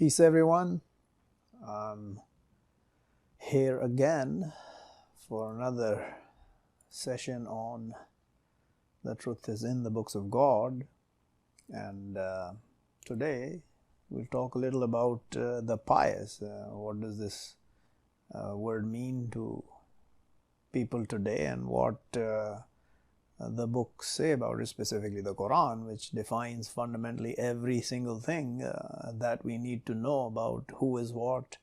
Peace, everyone. I'm here again for another session on The Truth is in the Books of God. And today we'll talk a little about the pious. What does this word mean to people today, and what the books say about it, specifically the Quran, which defines fundamentally every single thing that we need to know about who is what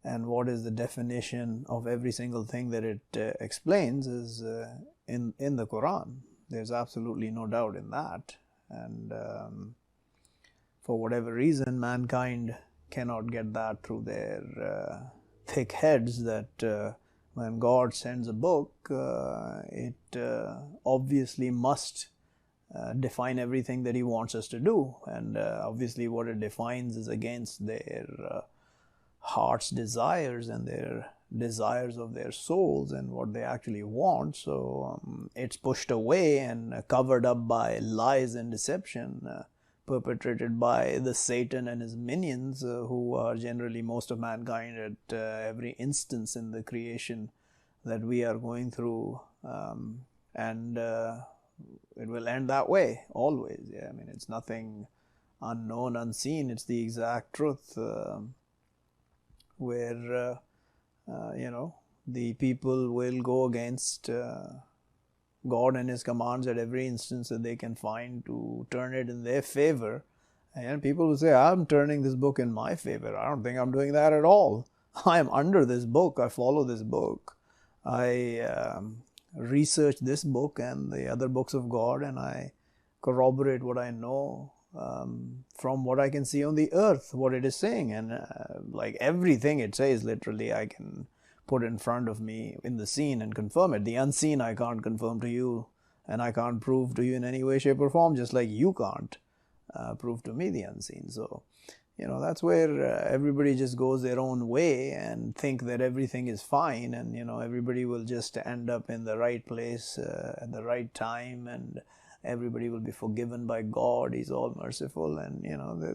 and what is the definition of every single thing that it explains is in the Quran. There's absolutely no doubt in that. And for whatever reason, mankind cannot get that through their thick heads that when God sends a book, it obviously must define everything that He wants us to do. And obviously what it defines is against their heart's desires and their desires of their souls and what they actually want. So it's pushed away and covered up by lies and deception perpetrated by the Satan and his minions, who are generally most of mankind at every instance in the creation that we are going through, and it will end that way always. Yeah, I mean, it's nothing unknown, unseen. It's the exact truth, where the people will go against God and His commands at every instance that they can find to turn it in their favor. And people will say, I'm turning this book in my favor. I don't think I'm doing that at all. I am under this book. I follow this book. I research this book and the other books of God, and I corroborate what I know from what I can see on the earth, what it is saying. And like everything it says, literally, I can put in front of me in the seen and confirm it. The unseen I can't confirm to you, and I can't prove to you in any way, shape or form, just like you can't prove to me the unseen. So, that's where everybody just goes their own way and think that everything is fine, and, everybody will just end up in the right place at the right time, and everybody will be forgiven by God. He's all merciful, and,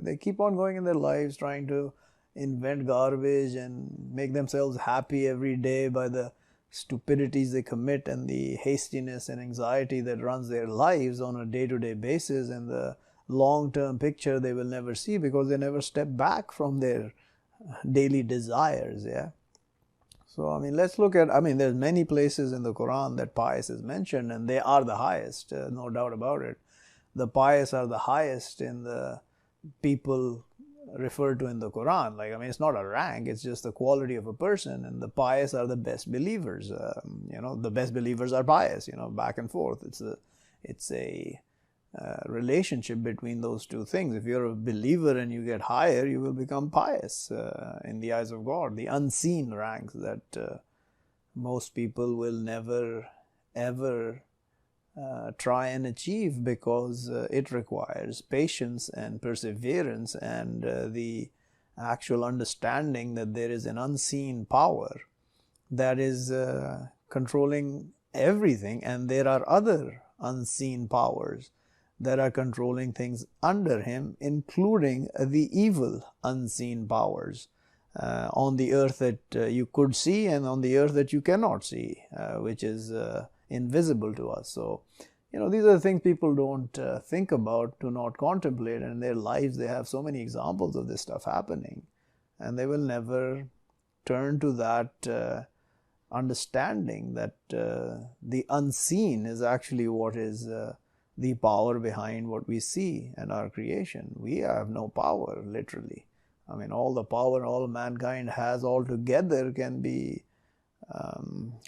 they keep on going in their lives trying to invent garbage and make themselves happy every day by the stupidities they commit and the hastiness and anxiety that runs their lives on a day-to-day basis, and the long-term picture they will never see because they never step back from their daily desires. Yeah. So, let's look at, there's many places in the Quran that pious is mentioned, and they are the highest, no doubt about it. The pious are the highest in the people referred to in the Quran. It's not a rank, it's just the quality of a person, and the pious are the best believers. The best believers are pious, back and forth. It's a relationship between those two things. If you're a believer and you get higher, you will become pious in the eyes of God. The unseen ranks that most people will never ever try and achieve, because it requires patience and perseverance and the actual understanding that there is an unseen power that is controlling everything, and there are other unseen powers that are controlling things under him, including the evil unseen powers on the earth that you could see and on the earth that you cannot see, which is invisible to us. So, these are the things people don't think about, do not contemplate, and in their lives they have so many examples of this stuff happening, and they will never turn to that understanding that the unseen is actually what is the power behind what we see and our creation. We have no power, literally. All the power all mankind has all together can be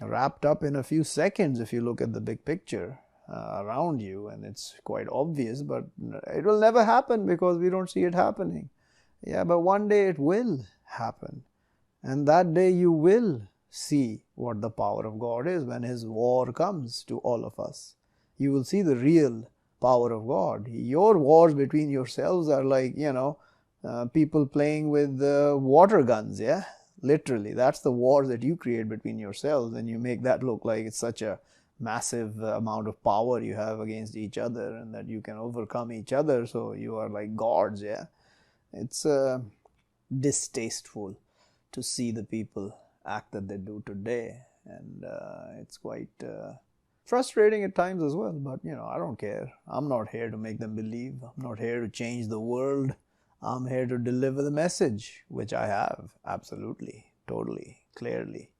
wrapped up in a few seconds if you look at the big picture around you, and it's quite obvious, but it will never happen because we don't see it happening. Yeah, but one day it will happen, and that day you will see what the power of God is when His war comes to all of us. You will see the real power of God. Your wars between yourselves are like, people playing with water guns, yeah? Literally, that's the war that you create between yourselves, and you make that look like it's such a massive amount of power you have against each other, and that you can overcome each other, so you are like gods, yeah? It's distasteful to see the people act that they do today. And it's quite frustrating at times as well. But, I don't care. I'm not here to make them believe. I'm not here to change the world. I'm here to deliver the message, which I have, absolutely, totally, clearly,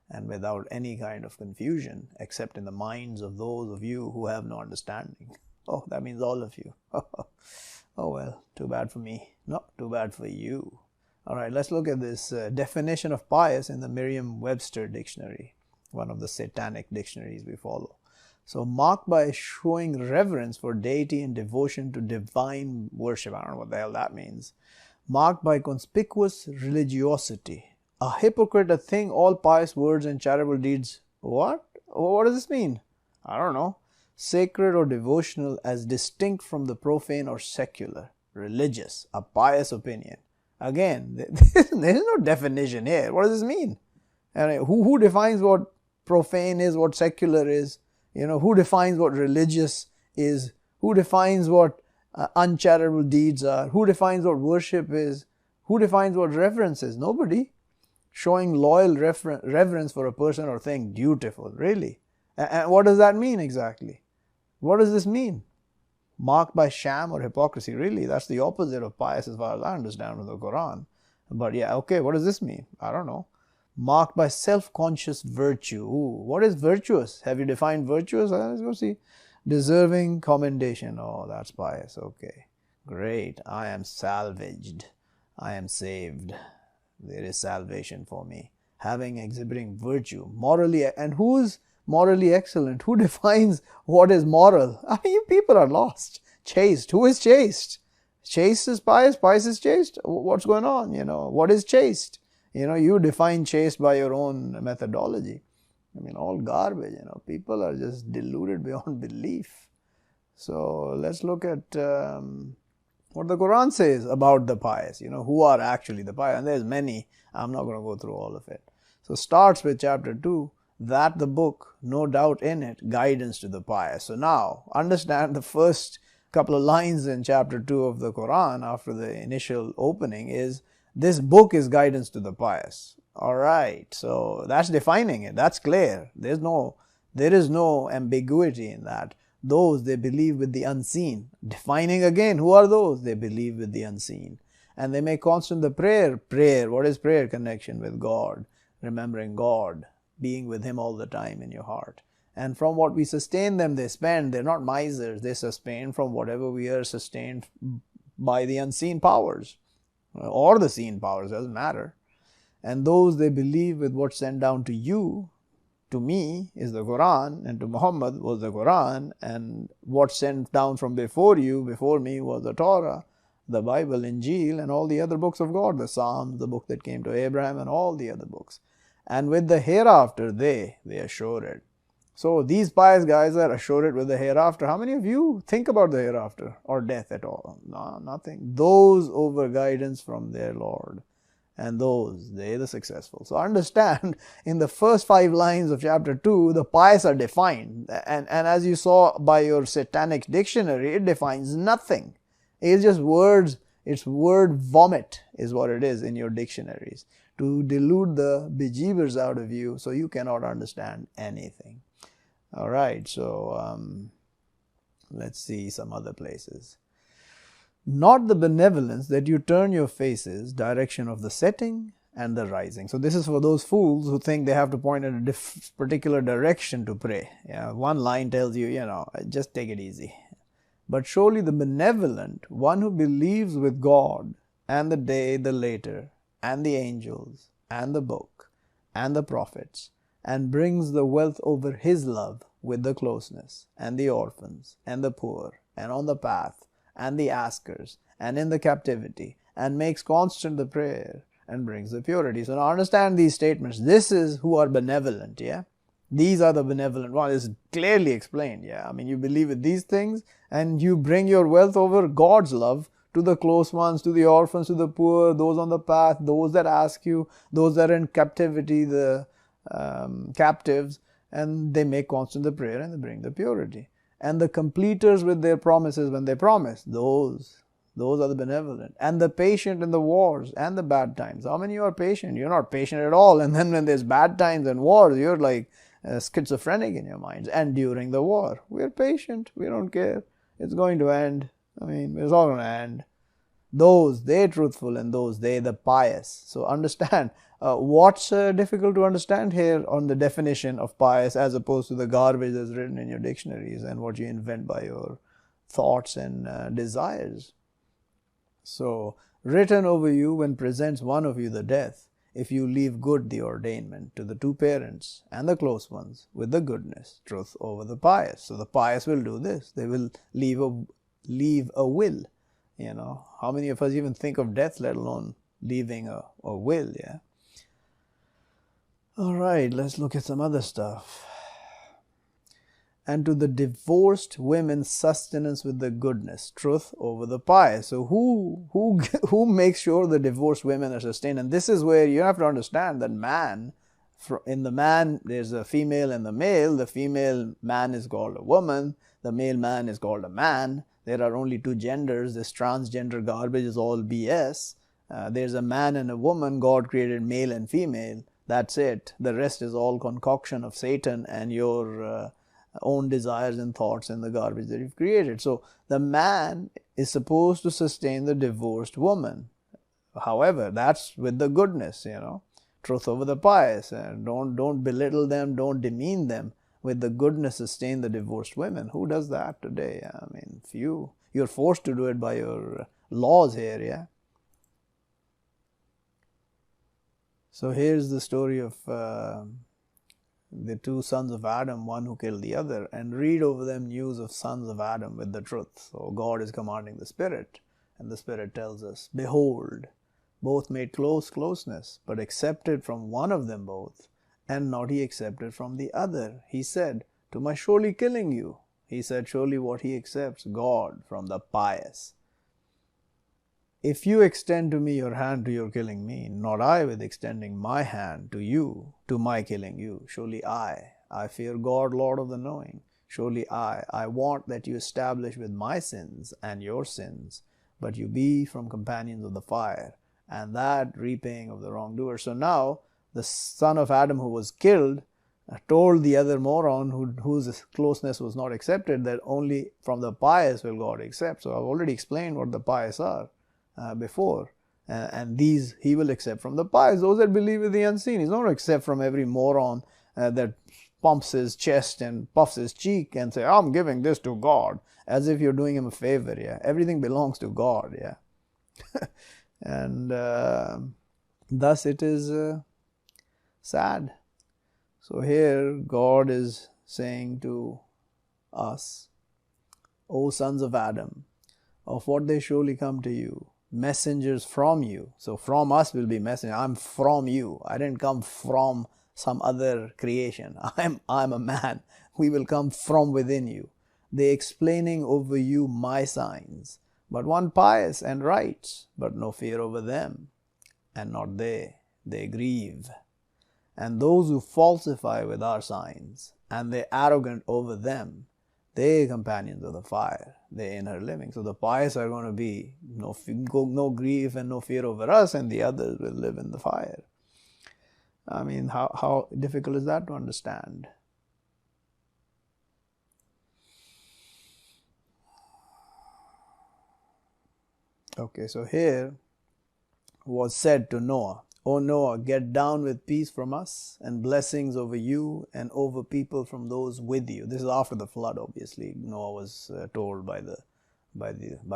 and without any kind of confusion, except in the minds of those of you who have no understanding. Oh, that means all of you. Oh well, too bad for me. No, too bad for you. All right, let's look at this definition of pious in the Merriam-Webster dictionary, one of the satanic dictionaries we follow. So, marked by showing reverence for deity and devotion to divine worship. I don't know what the hell that means. Marked by conspicuous religiosity. A hypocrite, a thing, all pious words and charitable deeds. What? What does this mean? I don't know. Sacred or devotional as distinct from the profane or secular. Religious, a pious opinion. Again, there is no definition here. What does this mean? And who defines what profane is, what secular is? Who defines what religious is? Who defines what uncharitable deeds are? Who defines what worship is? Who defines what reverence is? Nobody. Showing loyal reverence for a person or thing, dutiful, really. And what does that mean exactly? What does this mean? Marked by sham or hypocrisy, really. That's the opposite of pious as far as I understand from the Quran. But yeah, okay, what does this mean? I don't know. Marked by self-conscious virtue. Ooh, what is virtuous? Have you defined virtuous? Let's go see. Deserving commendation. Oh, that's pious. Okay, great. I am salvaged. I am saved. There is salvation for me. Exhibiting virtue. Morally, and who's morally excellent? Who defines what is moral? I mean, you people are lost. Chaste. Who is chaste? Chaste is pious. Pious is chaste. What's going on? What is chaste? You define chaste by your own methodology. I mean, all garbage. People are just deluded beyond belief. So let's look at what the Quran says about the pious. Who are actually the pious? And there's many. I'm not going to go through all of it. So starts with chapter 2. That the book, no doubt in it, guidance to the pious. So now, understand the first couple of lines in chapter 2 of the Quran after the initial opening is, this book is guidance to the pious. Alright, so that's defining it. That's clear. There is no ambiguity in that. Those, they believe with the unseen. Defining again, who are those? They believe with the unseen. And they make constant the prayer. Prayer, what is prayer? Connection with God. Remembering God. Being with Him all the time in your heart. And from what we sustain them, they spend. They're not misers. They sustain from whatever we are sustained by the unseen powers. Or the seen powers, doesn't matter. And those they believe with what's sent down to you, to me, is the Quran, and to Muhammad was the Quran, and what's sent down from before you, before me, was the Torah, the Bible, Injil, and all the other books of God, the Psalms, the book that came to Abraham, and all the other books. And with the hereafter, they assure it. So these pious guys are assured with the hereafter. How many of you think about the hereafter or death at all? No, nothing. Those over guidance from their Lord. And those, they the successful. So understand, in the first 5 lines of chapter 2, the pious are defined. And as you saw by your satanic dictionary, it defines nothing. It's just words. It's word vomit is what it is in your dictionaries. To delude the bejeebers out of you so you cannot understand anything. Alright, so let's see some other places. Not the benevolence that you turn your faces, direction of the setting and the rising. So this is for those fools who think they have to point in a particular direction to pray. Yeah, one line tells you, just take it easy. But surely the benevolent, one who believes with God and the day, the later, and the angels, and the book, and the prophets, and brings the wealth over his love with the closeness, and the orphans, and the poor, and on the path, and the askers, and in the captivity, and makes constant the prayer, and brings the purity. So now understand these statements. This is who are benevolent, yeah? These are the benevolent ones. It's clearly explained, yeah? I mean, you believe in these things, and you bring your wealth over God's love to the close ones, to the orphans, to the poor, those on the path, those that ask you, those that are in captivity, the captives, and they make constant the prayer and they bring the purity. And the completers with their promises when they promise, those Those are the benevolent. And the patient in the wars and the bad times. How many are patient? You're not patient at all. And then when there's bad times and wars, you're like schizophrenic in your minds. And during the war, we're patient. We don't care. It's going to end. I mean, it's all going to end. Those, they truthful, and those, they the pious. So understand, what's difficult to understand here on the definition of pious as opposed to the garbage that's written in your dictionaries and what you invent by your thoughts and desires. So, written over you when presents one of you the death, if you leave good the ordainment to the two parents and the close ones with the goodness, truth over the pious. So the pious will do this. They will leave a will. You know, how many of us even think of death, let alone leaving a will, yeah? All right, let's look at some other stuff. And to the divorced women sustenance with the goodness, truth over the pious. So who makes sure the divorced women are sustained? And this is where you have to understand that man, in the man there's a female and the male. The female man is called a woman. The male man is called a man. There are only two genders. This transgender garbage is all BS. There's a man and a woman. God created male and female. That's it. The rest is all concoction of Satan and your own desires and thoughts and the garbage that you've created. So the man is supposed to sustain the divorced woman. However, that's with the goodness, you know, truth over the pious. Don't belittle them, don't demean them. With the goodness, sustain the divorced women. Who does that today? I mean, few. You're forced to do it by your laws here, yeah. So here's the story of the two sons of Adam, one who killed the other, and read over them news of sons of Adam with the truth. So God is commanding the Spirit, and the Spirit tells us, behold, both made closeness, but accepted from one of them both, and not he accepted from the other. He said, to my surely killing you. He said, surely what he accepts, God from the pious. If you extend to me your hand to your killing me, not I with extending my hand to you, to my killing you. Surely I fear God, Lord of the knowing. Surely I want that you establish with my sins and your sins, but you be from companions of the fire, and that repaying of the wrongdoer. So now, the son of Adam who was killed told the other moron whose closeness was not accepted that only from the pious will God accept. So I've already explained what the pious are before. And these he will accept from the pious, those that believe in the unseen. He's not going to accept from every moron that pumps his chest and puffs his cheek and say, I'm giving this to God, as if you're doing him a favor, yeah. Everything belongs to God, yeah. And thus it is sad. So here God is saying to us, O sons of Adam, of what they surely come to you, messengers from you. So from us will be messengers. I'm from you. I didn't come from some other creation. I'm a man. We will come from within you. They explaining over you my signs, but one pious and right, but no fear over them, and not they grieve. And those who falsify with our signs, and they arrogant over them, they companions of the fire, they in her living. So the pious are going to be no grief and no fear over us, and the others will live in the fire. I mean, how difficult is that to understand? Okay, so here was said to Noah, O Noah, get down with peace from us and blessings over you and over people from those with you. This is after the flood, obviously. Noah was told by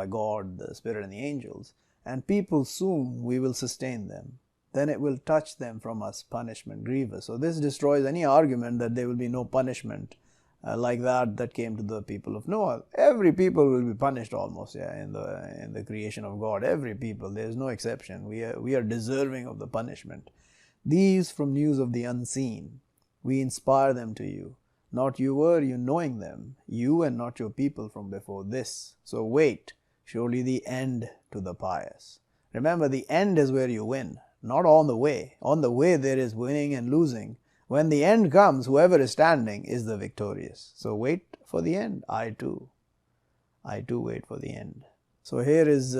God, the Spirit and the angels. And people soon we will sustain them. Then it will touch them from us punishment grievous. So this destroys any argument that there will be no punishment like that came to the people of Noah. Every people will be punished almost, yeah, in the creation of God. Every people, there is no exception. We are deserving of the punishment. These from news of the unseen, we inspire them to you. Not you were you knowing them, you and not your people from before this. So wait, surely the end to the pious. Remember, the end is where you win, not on the way. On the way there is winning and losing. When the end comes, whoever is standing is the victorious. So wait for the end. I too wait for the end. So here is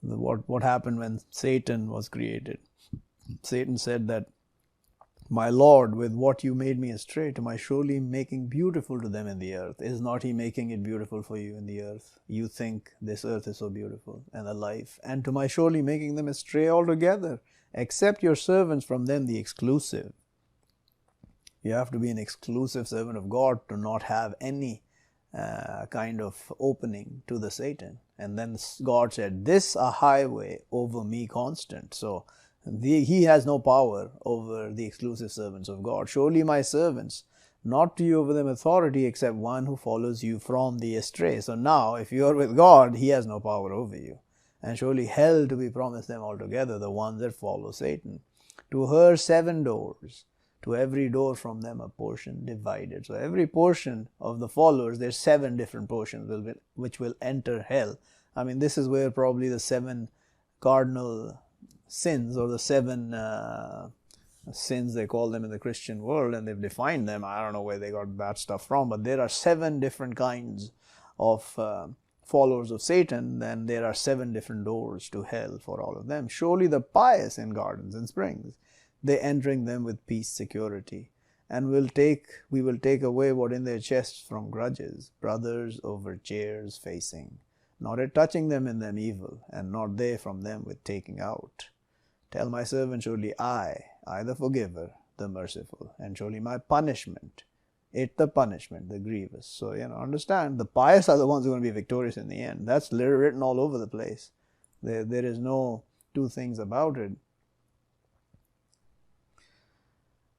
what happened when Satan was created. Satan said that, "My Lord, with what you made me astray, am I surely making beautiful to them in the earth? Is not he making it beautiful for you in the earth? You think this earth is so beautiful and alive, and to my surely making them astray altogether. Accept your servants from them the exclusive." You have to be an exclusive servant of God to not have any kind of opening to the Satan. And then God said, "This a highway over me constant." So he has no power over the exclusive servants of God. "Surely my servants, not to you over them authority, except one who follows you from the astray." So now, if you are with God, he has no power over you. "And surely hell to be promised them altogether, the ones that follow Satan. To her 7 doors, to every door from them a portion divided." So every portion of the followers, there's 7 different portions which will enter hell. I mean, this is where probably the 7 cardinal sins, or the 7 sins they call them in the Christian world, and they've defined them. I don't know where they got that stuff from, but there are 7 different kinds of followers of Satan. Then there are 7 different doors to hell for all of them. "Surely the pious in gardens and springs, they entering them with peace, security, and we will take away what in their chests from grudges, brothers over chairs facing, not it touching them in them evil, and not they from them with taking out. Tell my servant, surely I the forgiver, the merciful, and surely my punishment, the punishment, the grievous." So, understand, the pious are the ones who are going to be victorious in the end. That's written all over the place. There is no two things about it.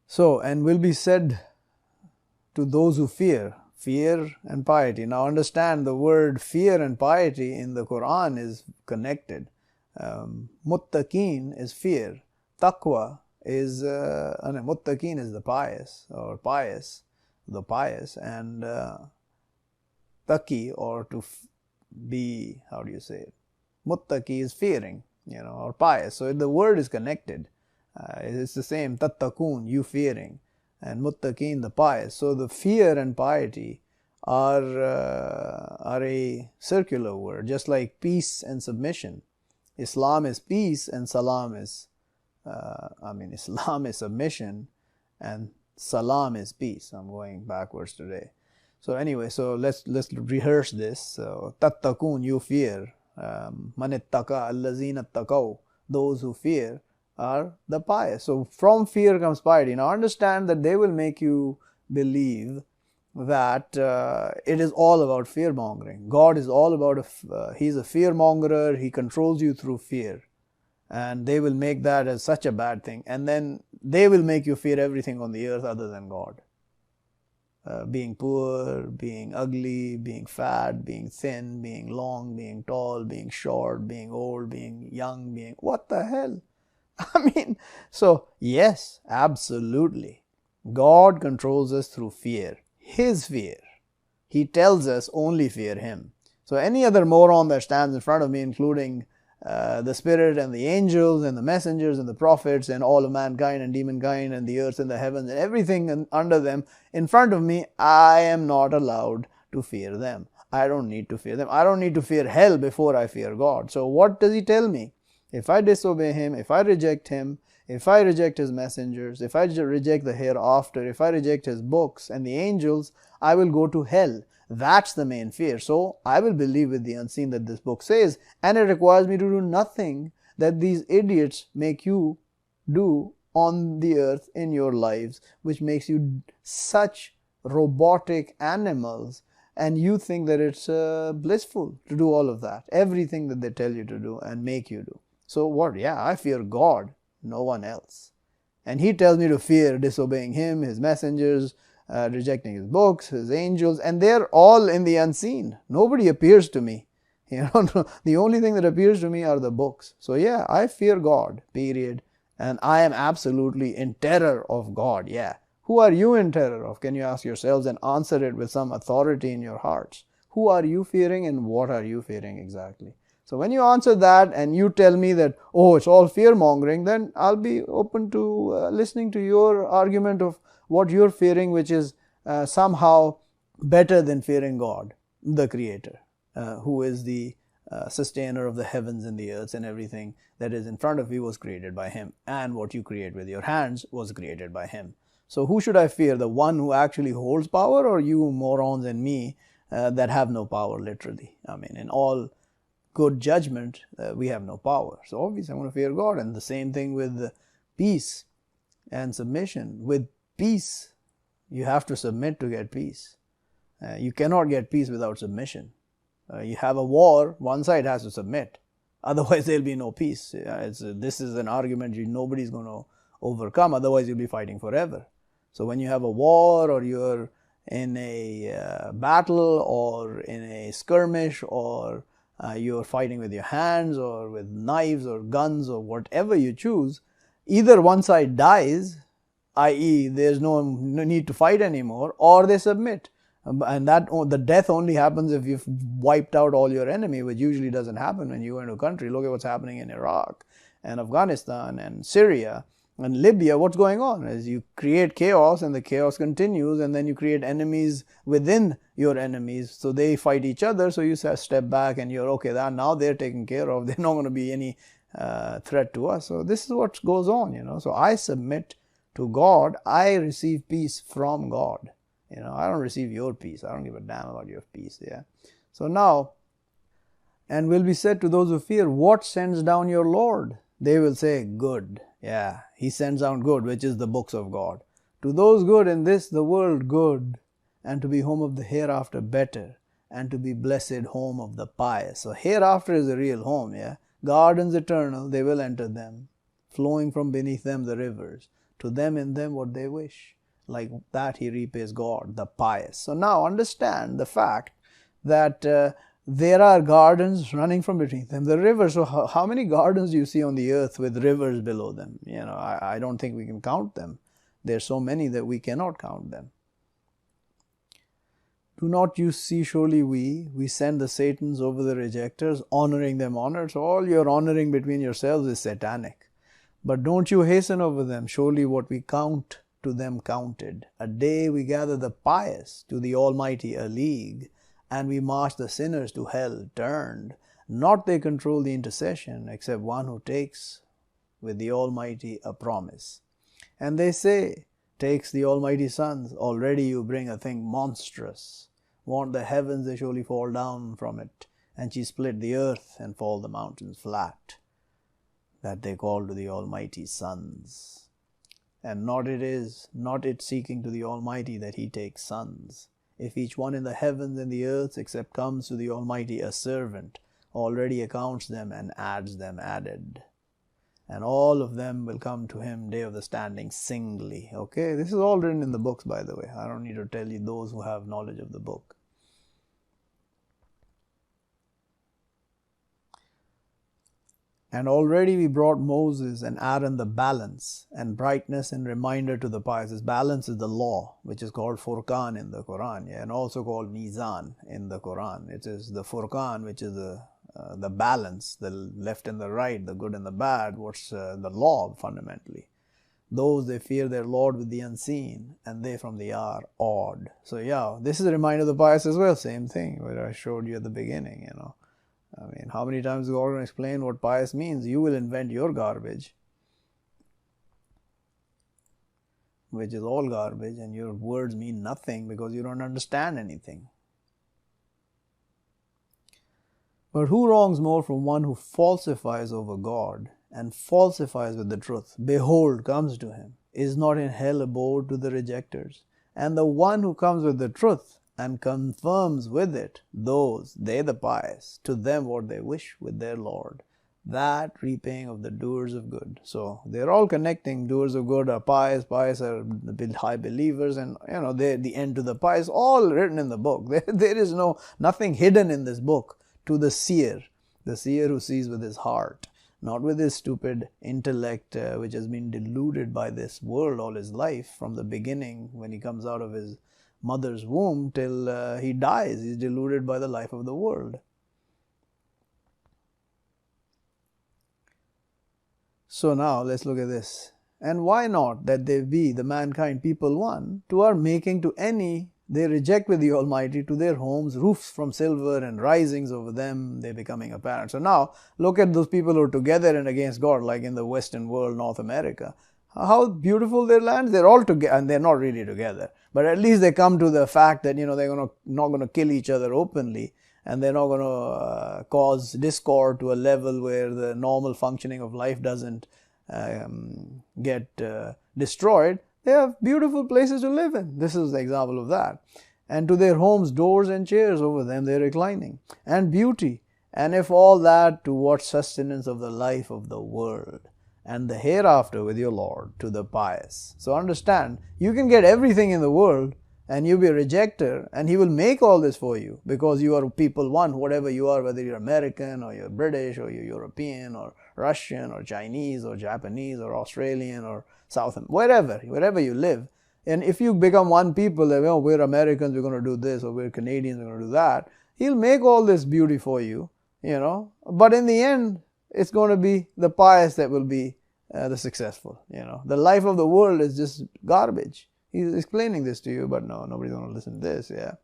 So, and will be said to those who fear and piety. Now understand, the word fear and piety in the Quran is connected. Muttaqeen is fear. Taqwa is, muttaqeen is the pious, or pious, the pious, and taqi, or to be, how do you say it? Muttaqi is fearing, or pious. So the word is connected. It's the same, tattaqoon, you fearing, and muttaqeen, the pious. So the fear and piety are a circular word, just like peace and submission. Islam is peace, and salam is, Islam is submission, and salam is peace. I'm going backwards today. So anyway, so let's rehearse this. So tattaqoon, you fear. Man ittaqa allazina ittaqaw, those who fear are the pious. So from fear comes piety. Now understand that they will make you believe that it is all about fear mongering. God is all about, He's a fear mongerer. He controls you through fear. And they will make that as such a bad thing. And then they will make you fear everything on the earth other than God. Being poor, being ugly, being fat, being thin, being long, being tall, being short, being old, being young, being, what the hell? So yes, absolutely. God controls us through fear. His fear. He tells us only fear Him. So any other moron that stands in front of me, including the Spirit and the angels and the messengers and the prophets and all of mankind and demonkind and the earth and the heavens and everything under them, in front of me, I am not allowed to fear them. I don't need to fear them. I don't need to fear hell before I fear God. So what does He tell me? If I disobey Him, if I reject Him, if I reject His messengers, if I reject the hereafter, if I reject His books and the angels, I will go to hell. That's the main fear. So I will believe with the unseen that this book says, and it requires me to do nothing that these idiots make you do on the earth in your lives, which makes you such robotic animals, and you think that it's blissful to do all of that, everything that they tell you to do and make you do. So what? Yeah, I fear God, no one else. And He tells me to fear disobeying Him, His messengers, rejecting His books, His angels, and they're all in the unseen. Nobody appears to me. The only thing that appears to me are the books. So yeah, I fear God, period. And I am absolutely in terror of God, yeah. Who are you in terror of? Can you ask yourselves and answer it with some authority in your hearts? Who are you fearing and what are you fearing exactly? So when you answer that and you tell me that, oh, it's all fear-mongering, then I'll be open to listening to your argument of what you're fearing, which is somehow better than fearing God, the Creator. who is the sustainer of the heavens and the earth, and everything that is in front of you was created by him, and what you create with your hands was created by him. So who should I fear? The one who actually holds power, or you morons and me that have no power, literally? I mean, in all good judgment, we have no power. So obviously I'm going to fear God. And the same thing with peace and submission. With peace, you have to submit to get peace. You cannot get peace without submission. You have a war, one side has to submit. Otherwise, there'll be no peace. This is an argument nobody's going to overcome. Otherwise, you'll be fighting forever. So when you have a war, or you're in a battle, or in a skirmish, or you're fighting with your hands, or with knives, or guns, or whatever you choose, either one side dies, i.e. there's no need to fight anymore, or they submit. And that the death only happens if you've wiped out all your enemy, which usually doesn't happen when you go into a country. Look at what's happening in Iraq and Afghanistan and Syria and Libya. What's going on is you create chaos, and the chaos continues, and then you create enemies within your enemies, so they fight each other. So you step back and you're okay, now they're taken care of, they're not going to be any threat to us. So this is what goes on. So I submit to God, I receive peace from God. I don't receive your peace. I don't give a damn about your peace. Yeah. So now, and will be said to those who fear, what sends down your Lord? They will say, good. Yeah, he sends down good, which is the books of God. To those good in this, the world, good, and to be home of the hereafter, better, and to be blessed home of the pious. So hereafter is the real home. Yeah. Gardens eternal, they will enter them, flowing from beneath them the rivers. To them in them what they wish. Like that he repays God, the pious. So now understand the fact that there are gardens running from between them, the rivers. So how many gardens do you see on the earth with rivers below them? I don't think we can count them. There's so many that we cannot count them. Do not you see, surely we send the Satans over the rejectors, honoring them honor. So all your honoring between yourselves is satanic. But don't you hasten over them, surely what we count to them counted. A day we gather the pious to the Almighty a league, and we march the sinners to hell turned. Not they control the intercession, except one who takes with the Almighty a promise. And they say, takes the Almighty sons, already you bring a thing monstrous. Want the heavens, they surely fall down from it, and she split the earth and fall the mountains flat. That they call to the Almighty sons. And not it seeking to the Almighty that he takes sons. If each one in the heavens and the earth except comes to the Almighty a servant, already accounts them and adds them added. And all of them will come to him day of the standing singly. Okay, this is all written in the books, by the way. I don't need to tell you, those who have knowledge of the book. And already we brought Moses and Aaron the balance and brightness and reminder to the pious. This balance is the law, which is called Furqan in the Quran, yeah, and also called Mizan in the Quran. It is the Furqan, which is the balance, the left and the right, the good and the bad. What's the law fundamentally? Those, they fear their Lord with the unseen, and they from the are awed. So yeah, this is a reminder of the pious as well. Same thing, where I showed you at the beginning, I mean, how many times is God going to explain what pious means? You will invent your garbage, which is all garbage, and your words mean nothing because you don't understand anything. But who wrongs more from one who falsifies over God and falsifies with the truth? Behold, comes to him, is not in hell abode to the rejectors. And the one who comes with the truth and confirms with it, they the pious, to them what they wish with their Lord, that repaying of the doers of good. So they're all connecting. Doers of good are pious, pious are the high believers, and they're the end to the pious, all written in the book. There is nothing hidden in this book to the seer who sees with his heart, not with his stupid intellect, which has been deluded by this world all his life, from the beginning when he comes out of his mother's womb till he dies. He's deluded by the life of the world. So now let's look at this. And why not that they be, the mankind people one, to our making to any They reject with the Almighty to their homes, roofs from silver and risings over them, they becoming apparent. So now, look at those people who are together and against God, like in the Western world, North America. How beautiful their lands, they're all together, and they're not really together. But at least they come to the fact that, they're not going to kill each other openly, and they're not going to cause discord to a level where the normal functioning of life doesn't get destroyed. They have beautiful places to live in. This is the example of that. And to their homes, doors and chairs over them they're reclining. And beauty. And if all that, to what sustenance of the life of the world and the hereafter with your Lord, to the pious. So understand, you can get everything in the world and you'll be a rejecter, and He will make all this for you because you are people one, whatever you are, whether you're American or you're British or you're European or Russian or Chinese or Japanese or Australian or South, wherever you live. And if you become one people, we're Americans, we're going to do this, or we're Canadians, we're going to do that, He'll make all this beauty for you, But in the end, it's going to be the pious that will be the successful, The life of the world is just garbage. He's explaining this to you, but no, nobody's going to listen to this, yeah.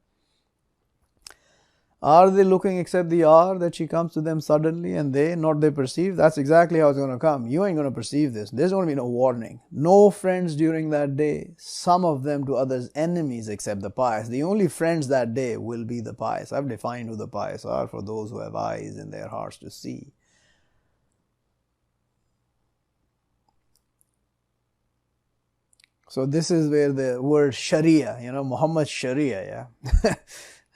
Are they looking except the hour that she comes to them suddenly, and they perceive? That's exactly how it's going to come. You ain't going to perceive this. There's going to be no warning. No friends during that day, some of them to others enemies except the pious. The only friends that day will be the pious. I've defined who the pious are for those who have eyes in their hearts to see. So this is where the word Sharia, Muhammad's Sharia,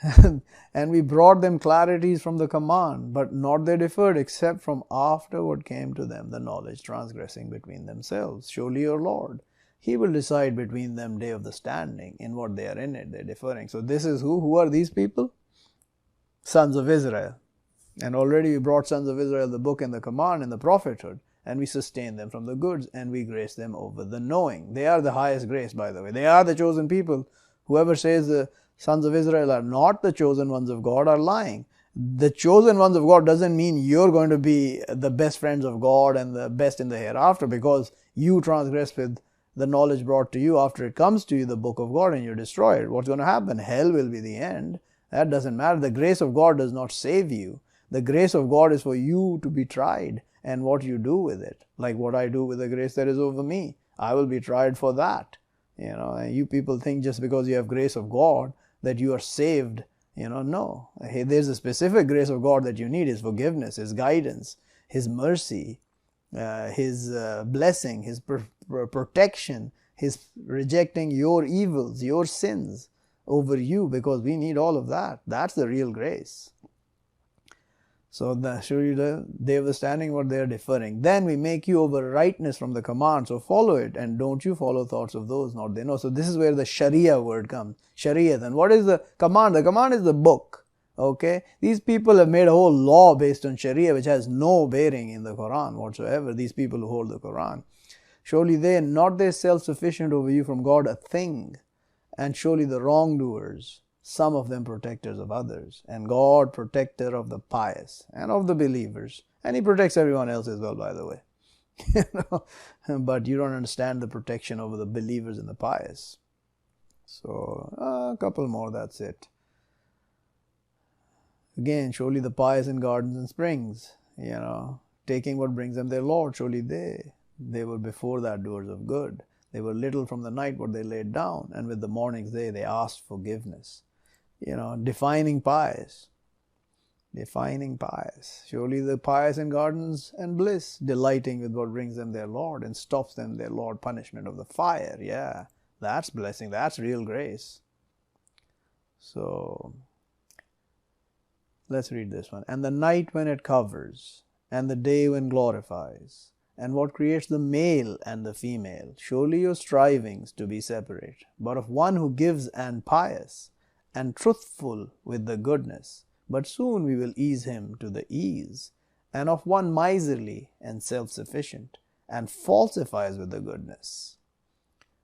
yeah. And we brought them clarities from the command, but not they differed, except from after what came to them, the knowledge transgressing between themselves. Surely your Lord, He will decide between them day of the standing, in what they are in it, they're differing. So this is who? Who are these people? Sons of Israel. And already we brought sons of Israel the book and the command and the prophethood, and we sustain them from the goods, and we grace them over the knowing. They are the highest grace, by the way. They are the chosen people. Whoever says the sons of Israel are not the chosen ones of God are lying. The chosen ones of God doesn't mean you're going to be the best friends of God and the best in the hereafter because you transgress with the knowledge brought to you after it comes to you, the book of God, and you're destroyed. What's going to happen? Hell will be the end. That doesn't matter. The grace of God does not save you. The grace of God is for you to be tried and what you do with it. Like what I do with the grace that is over me. I will be tried for that. And you people think just because you have grace of God that you are saved. No. Hey, there's a specific grace of God that you need. His forgiveness, His guidance, His mercy, His blessing, His protection, His rejecting your evils, your sins over you, because we need all of that. That's the real grace. So show you the day of the standing, what they are deferring. Then we make you over rightness from the command. So follow it, and don't you follow thoughts of those, not they know. So this is where the Sharia word comes. Sharia. Then what is the command? The command is the book. Okay? These people have made a whole law based on Sharia, which has no bearing in the Quran whatsoever. These people who hold the Quran. Surely they, not they self-sufficient over you from God a thing. And surely the wrongdoers, some of them protectors of others, and God protector of the pious and of the believers. And He protects everyone else as well, by the way. But you don't understand the protection over the believers and the pious. So a couple more, that's it. Again, surely the pious in gardens and springs, taking what brings them their Lord. Surely they were before that doers of good. They were little from the night what they laid down, and with the morning's day they asked forgiveness. Defining pious. Defining pious. Surely the pious in gardens and bliss, delighting with what brings them their Lord and stops them their Lord punishment of the fire. Yeah, that's blessing. That's real grace. So, let's read this one. And the night when it covers, and the day when glorifies, and what creates the male and the female. Surely your strivings to be separate, but of one who gives and pious, and truthful with the goodness, but soon we will ease him to the ease, and of one miserly and self-sufficient, and falsifies with the goodness.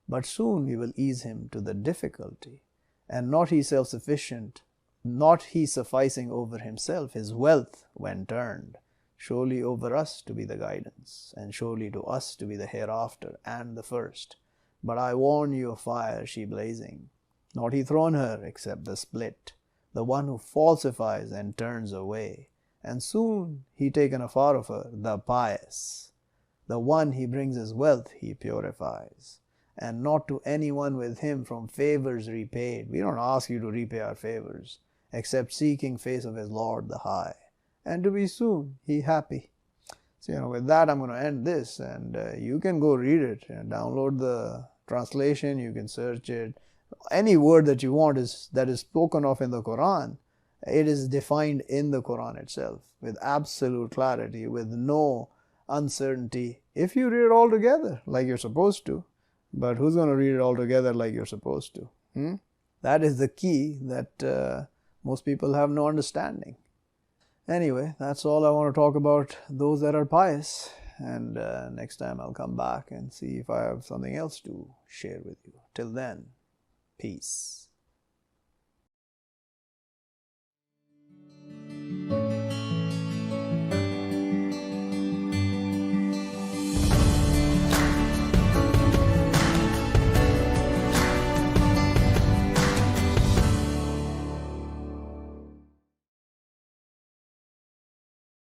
But soon we will ease him to the difficulty, and not he self-sufficient, not he sufficing over himself, his wealth when turned, surely over us to be the guidance, and surely to us to be the hereafter and the first. But I warn you of fire she blazing, not he thrown her, except the split, the one who falsifies and turns away. And soon he taken afar of her, the pious, the one he brings his wealth he purifies, and not to anyone with him from favors repaid. We don't ask you to repay our favors, except seeking face of his Lord the High, and to be soon he happy. So, with that I'm going to end this, and you can go read it and download the translation. You can search it. Any word that you want that is spoken of in the Quran, it is defined in the Quran itself with absolute clarity, with no uncertainty, if you read it all together like you're supposed to. But who's going to read it all together like you're supposed to? That is the key that most people have no understanding. Anyway, that's all I want to talk about those that are pious. And next time I'll come back and see if I have something else to share with you. Till then, peace.